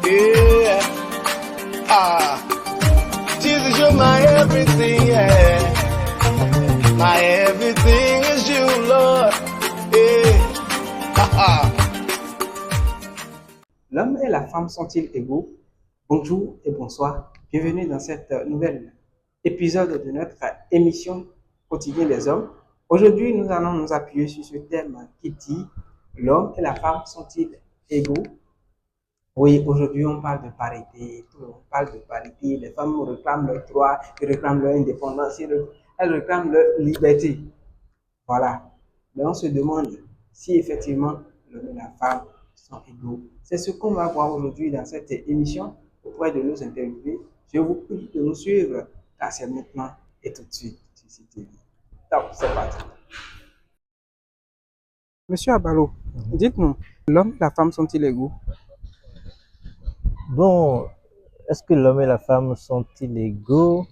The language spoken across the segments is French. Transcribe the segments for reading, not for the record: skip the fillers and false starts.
Yeah. Ah. Jesus, you're my everything, yeah. My everything is you, Lord. Yeah. Ah. L'homme et la femme sont-ils égaux? Bonjour et bonsoir. Bienvenue dans cette nouvel épisode de notre émission quotidienne des hommes. Aujourd'hui, nous allons nous appuyer sur ce thème qui dit l'homme et la femme sont-ils égaux? Oui, aujourd'hui, on parle de parité. Tout le monde parle de parité. Les femmes réclament leurs droits, elles réclament leur indépendance, elles réclament leur liberté. Voilà. Mais on se demande si effectivement l'homme et la femme sont égaux. C'est ce qu'on va voir aujourd'hui dans cette émission auprès de nos interviewés. Je vous prie de nous suivre car c'est maintenant et tout de suite sur CTV. Top, c'est parti. Monsieur Abalo, dites-nous, l'homme et la femme sont-ils égaux? Bon, est-ce que l'homme et la femme sont-ils égaux?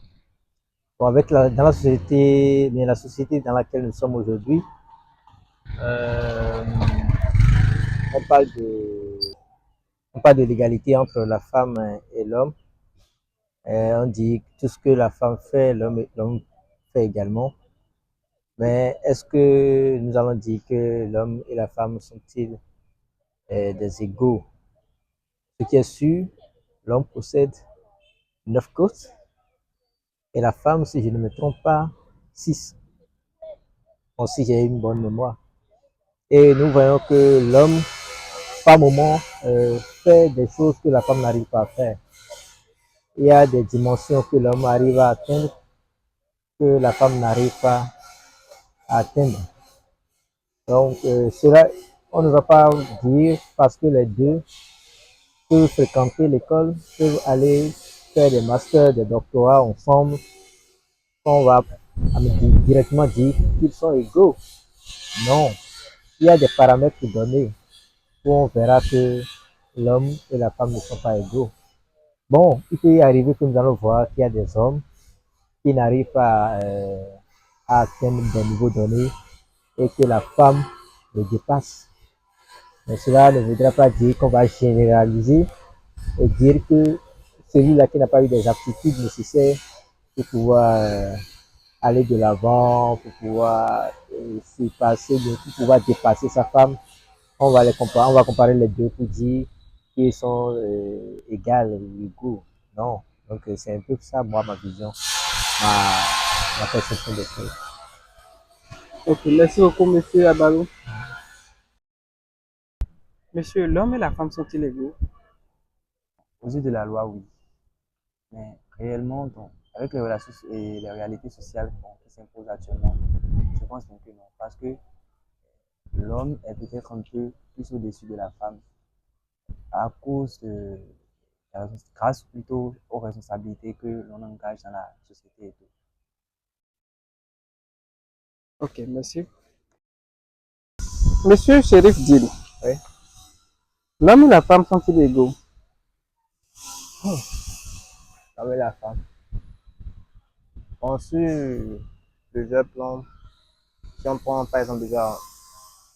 Bon, dans la société, bien la société dans laquelle nous sommes aujourd'hui, euh, on parle de, on parle de l'égalité entre la femme et l'homme. On dit que tout ce que la femme fait, l'homme fait également. Mais est-ce que nous allons dire que l'homme et la femme sont-ils des égaux? Ce qui est sûr, l'homme possède 9 côtes et la femme, si je ne me trompe pas, 6. Bon, si j'ai une bonne mémoire. Et nous voyons que l'homme, par moment, fait des choses que la femme n'arrive pas à faire. Il y a des dimensions que l'homme arrive à atteindre que la femme n'arrive pas à atteindre. Donc, cela, on ne va pas dire parce que les deux peuvent fréquenter l'école, peuvent aller faire des masters, des doctorats ensemble, on va directement dire qu'ils sont égaux. Non, il y a des paramètres donnés où on verra que l'homme et la femme ne sont pas égaux. Bon, il peut y arriver que nous allons voir qu'il y a des hommes qui n'arrivent pas à atteindre des niveaux donnés et que la femme le dépasse. Mais cela ne voudra pas dire qu'on va généraliser et dire que celui-là qui n'a pas eu des aptitudes nécessaires pour pouvoir aller de l'avant, pour pouvoir pour pouvoir dépasser sa femme, on va comparer les deux pour dire qu'ils sont égaux. Non. Donc c'est un peu ça, moi, ma vision, ma perception des choses. Ok, merci beaucoup, monsieur Abalo. Monsieur, l'homme et la femme sont-ils égaux? Aux yeux de la loi, oui. Mais réellement, donc, avec les relations et les réalités sociales qui s'imposent actuellement, je pense donc que non. Parce que l'homme est peut-être un peu plus au-dessus de la femme à cause de, grâce plutôt aux responsabilités que l'on engage dans la société et tout. Ok, merci. Monsieur Shérif Dil, Oui. l'homme et la femme sont-ils égaux? Avec la femme. Bon, sur plusieurs plans, si on prend par exemple déjà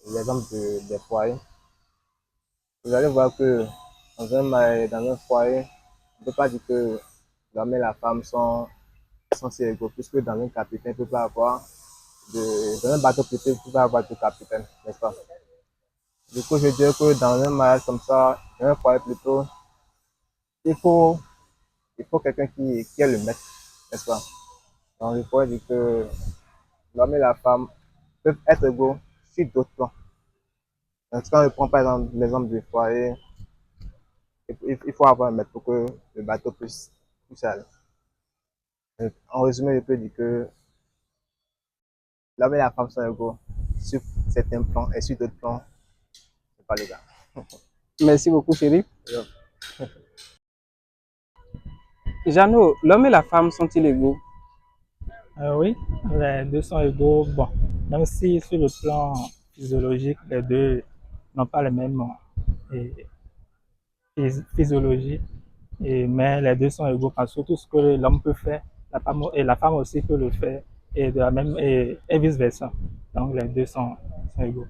l'exemple des foyers, vous allez voir que dans un foyer, on ne peut pas dire que l'homme et la femme sont si égaux, puisque dans un capitaine, il ne peut pas avoir dans un bateau plutôt, il ne peut pas avoir deux capitaines, n'est-ce pas? Du coup, je dirais que dans un mariage comme ça, dans un foyer plutôt, il faut, il faut quelqu'un qui est le maître, n'est-ce pas? Donc, je pourrais dire que l'homme et la femme peuvent être égaux sur d'autres plans. Donc, quand je prends par exemple l'exemple du foyer, il faut avoir un maître pour que le bateau puisse aller. Donc, en résumé, je peux dire que l'homme et la femme sont égaux sur certains plans et sur d'autres plans, ce n'est pas le cas. Merci beaucoup, Shérif. Jeannot, l'homme et la femme sont-ils égaux? Oui, les deux sont égaux. Bon, même si sur le plan physiologique, les deux n'ont pas les mêmes physiologies, mais les deux sont égaux parce que tout ce que l'homme peut faire, la femme aussi peut le faire et de la même et vice-versa. Donc les deux sont égaux.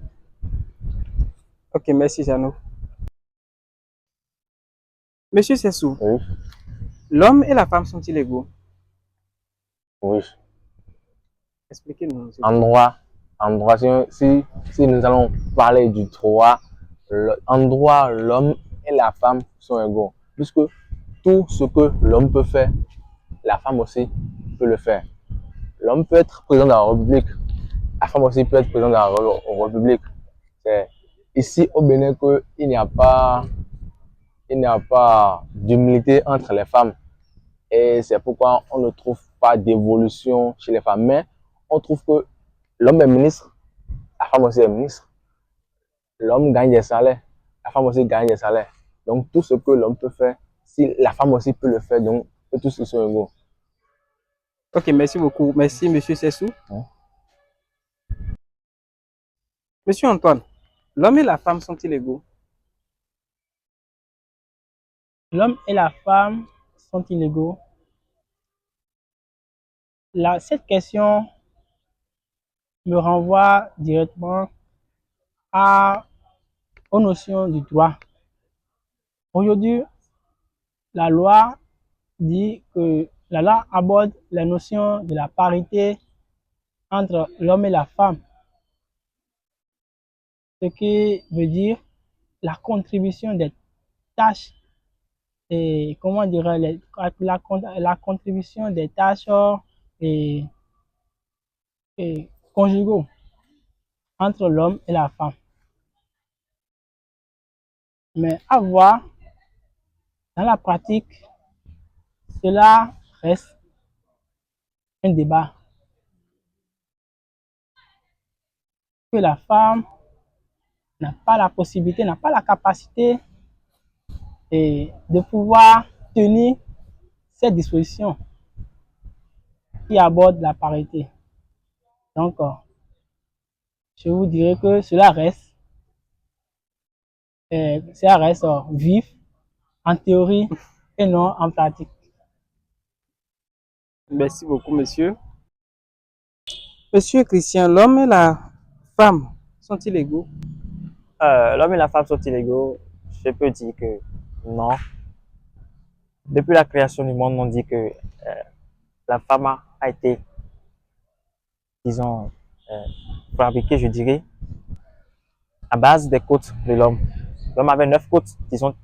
Ok, merci, Jeannot. Monsieur Sessou, Oui, l'homme et la femme sont-ils égaux? oui. Expliquez-nous. En droit, si nous allons parler du droit, en droit, l'homme et la femme sont égaux. Puisque tout ce que l'homme peut faire, la femme aussi peut le faire. L'homme peut être président de la République, la femme aussi peut être présidente de la République. C'est ici au Bénin qu'il n'y a pas d'humilité entre les femmes. Et c'est pourquoi on ne trouve pas d'évolution chez les femmes. Mais on trouve que l'homme est ministre, la femme aussi est ministre. L'homme gagne des salaires, la femme aussi gagne des salaires. Donc tout ce que l'homme peut faire, si la femme aussi peut le faire, donc tous ils sont égaux. Ok, merci beaucoup. Merci, Monsieur Sessou. Hein? Monsieur Antoine, l'homme et la femme sont-ils égaux? L'homme et la femme sont-ils égaux? Cette question me renvoie directement aux notions du droit. Aujourd'hui, la loi dit que la loi aborde la notion de la parité entre l'homme et la femme, ce qui veut dire la contribution des tâches et comment dirais la contribution des tâches et, et conjugaux entre l'homme et la femme. Mais à voir, dans la pratique, cela reste un débat. Que la femme n'a pas la possibilité, n'a pas la capacité de pouvoir tenir cette disposition qui aborde la parité. Donc, je vous dirais que cela reste vif en théorie et non en pratique. Merci beaucoup, monsieur. Monsieur Christian, l'homme et la femme sont-ils égaux? L'homme et la femme sont illégaux? Je peux dire que non. Depuis la création du monde, on dit que la femme a été, disons, fabriquée, je dirais, à base des côtes de l'homme. L'homme avait 9 côtes, disons,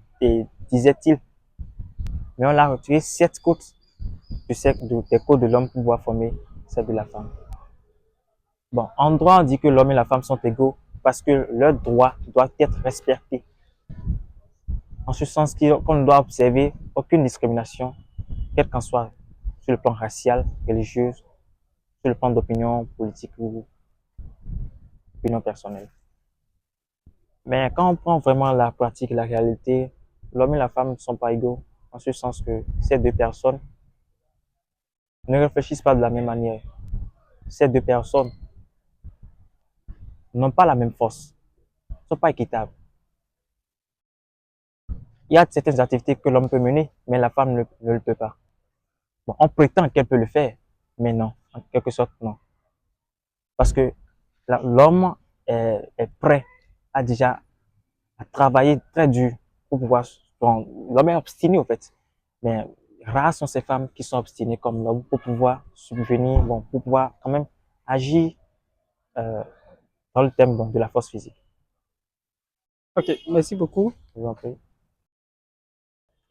disait-il. Mais on l'a retiré 7 côtes des côtes de l'homme pour pouvoir former celle de la femme. Bon, en droit, on dit que l'homme et la femme sont égaux parce que leurs droits doivent être respectés. En ce sens qu'on ne doit observer aucune discrimination, quelle qu'en soit, sur le plan racial, religieux, sur le plan d'opinion politique ou opinion personnelle. Mais quand on prend vraiment la pratique et la réalité, l'homme et la femme ne sont pas égaux, en ce sens que ces deux personnes ne réfléchissent pas de la même manière. Ces deux personnes n'ont pas la même force, ne sont pas équitables. Il y a certaines activités que l'homme peut mener, mais la femme ne le peut pas. Bon, on prétend qu'elle peut le faire, mais non, en quelque sorte, non. Parce que l'homme est prêt à travailler très dur pour pouvoir. Bon, l'homme est obstiné, en fait. Mais rares sont ces femmes qui sont obstinées comme l'homme pour pouvoir subvenir, bon, pour pouvoir quand même agir dans le thème donc, de la force physique. Ok, merci beaucoup. Je vous en prie.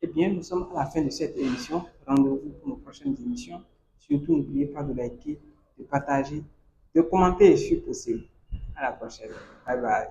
Eh bien, nous sommes à la fin de cette émission. Rendez-vous pour nos prochaines émissions. Surtout, n'oubliez pas de liker, de partager, de commenter si possible. À la prochaine. Bye bye.